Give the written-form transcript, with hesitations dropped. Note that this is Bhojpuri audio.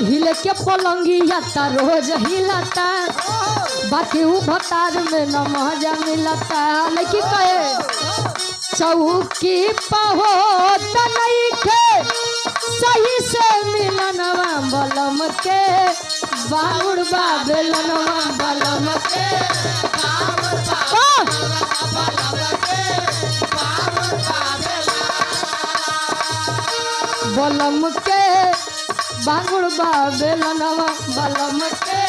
हिले के पलंगिया ता रोज हिलता बाकी उ भतार में न मजा मिलता लेकिन कहे चौकी पहो नहीं के सही से मिलनवा बलम के बाउड़ बेलनवा बलम के बलम के बांगुड़ बेलनवा बलम के